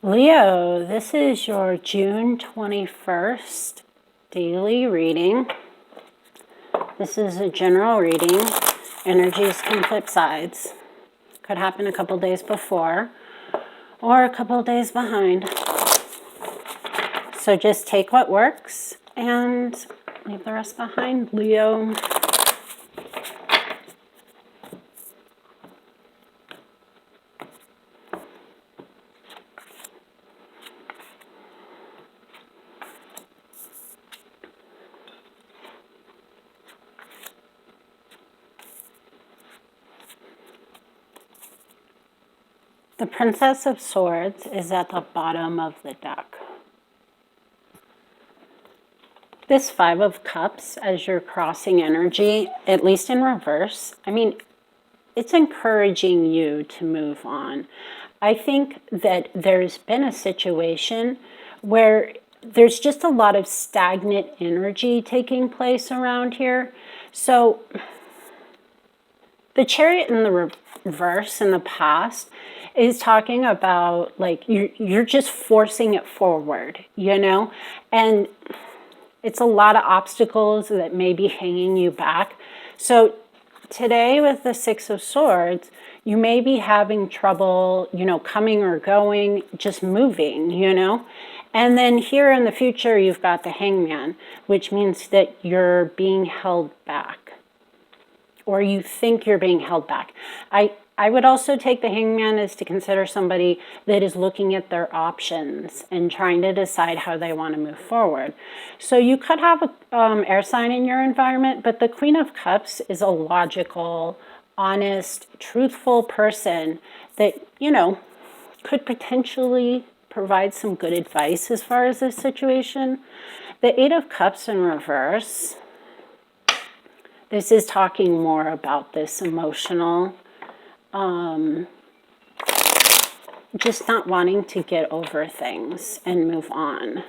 Leo, this is your June 21st daily reading. This is a general reading. Energies can flip sides. Could happen a couple days before or a couple days behind. So just take what works and leave the rest behind, Leo. The Princess of Swords is at the bottom of the deck. This Five of Cups, as you're crossing energy, at least in reverse, it's encouraging you to move on. I think that there's been a situation where there's just a lot of stagnant energy taking place around here. So the Chariot in the reverse in the past is talking about like you're just forcing it forward, and it's a lot of obstacles that may be hanging you back. So today with the Six of Swords, you may be having trouble, coming or going, just moving, And then here in the future, you've got the Hangman, which means that you're being held back, or you think you're being held back. I would also take the Hangman as to consider somebody that is looking at their options and trying to decide how they want to move forward. So you could have an air sign in your environment, but the Queen of Cups is a logical, honest, truthful person that, could potentially provide some good advice as far as this situation. The Eight of Cups in reverse, this is talking more about this emotional, just not wanting to get over things and move on.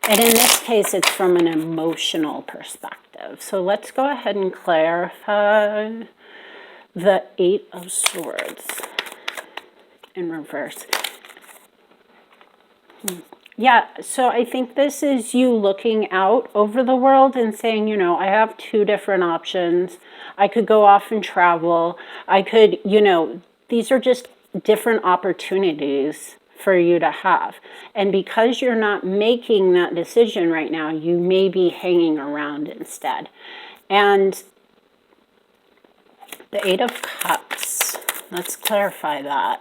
And in this case, it's from an emotional perspective. So let's go ahead and clarify the Eight of Swords in reverse. Yeah, so I think this is you looking out over the world and saying, I have two different options. I could go off and travel. I could, these are just different opportunities for you to have. And because you're not making that decision right now, you may be hanging around instead. And the Eight of Cups, let's clarify that.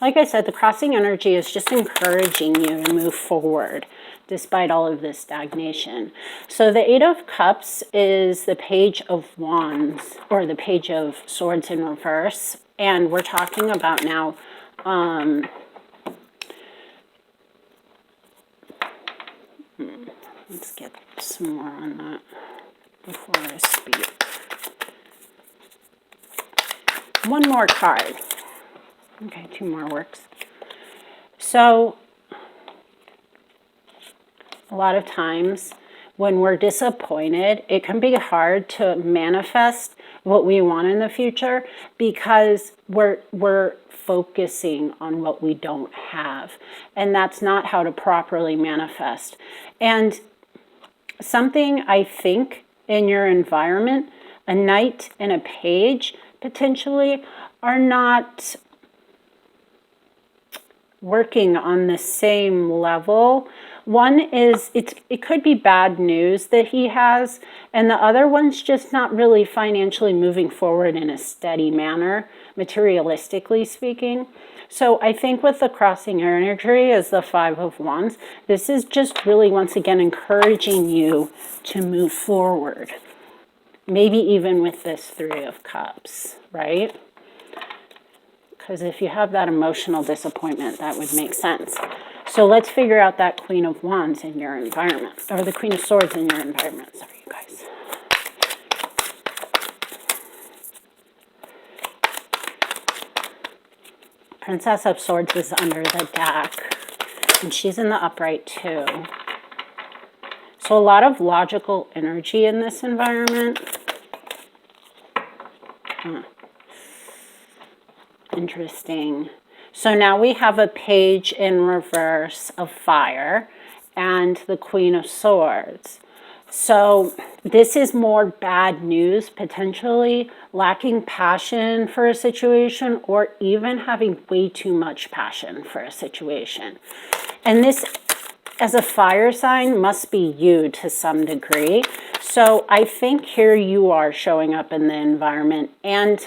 Like I said, the crossing energy is just encouraging you to move forward despite all of this stagnation. So the Eight of Cups is the Page of Wands, or the Page of Swords in reverse. And we're talking about now let's get some more on that before I speak. One more card. Okay, two more works. So a lot of times when we're disappointed, it can be hard to manifest what we want in the future because we're focusing on what we don't have. And that's not how to properly manifest. And something I think in your environment, a Knight and a Page potentially are not working on the same level. One is it could be bad news that he has, and the other one's just not really financially moving forward in a steady manner, materialistically speaking. So I think with the crossing energy as the Five of Wands, this is just really once again encouraging you to move forward. Maybe even with this Three of Cups, right? Because if you have that emotional disappointment, that would make sense. So let's figure out that Queen of Wands in your environment, or the Queen of Swords in your environment. Sorry, you guys. Princess of Swords is under the deck, and she's in the upright too. So a lot of logical energy in this environment. Interesting. So now we have a page in reverse of fire and the Queen of Swords. So this is more bad news, potentially lacking passion for a situation or even having way too much passion for a situation. And this, as a fire sign, must be you to some degree. So I think here you are showing up in the environment, and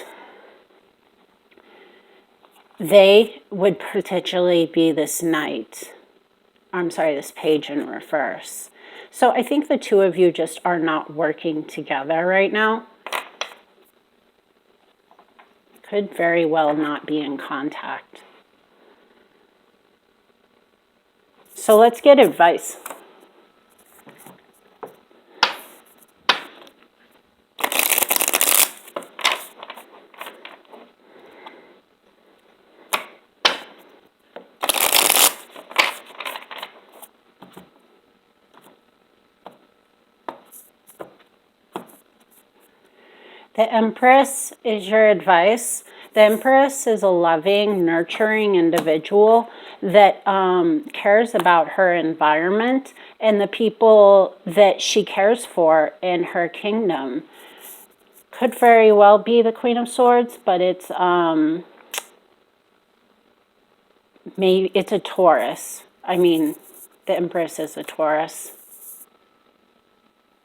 they would potentially be this knight. I'm sorry, this page in reverse. So I think the two of you just are not working together right now. Could very well not be in contact. So let's get advice. The Empress is your advice. The Empress is a loving, nurturing individual that cares about her environment and the people that she cares for in her kingdom. Could very well be the Queen of Swords, but it's maybe it's a Taurus. I mean, the Empress is a Taurus.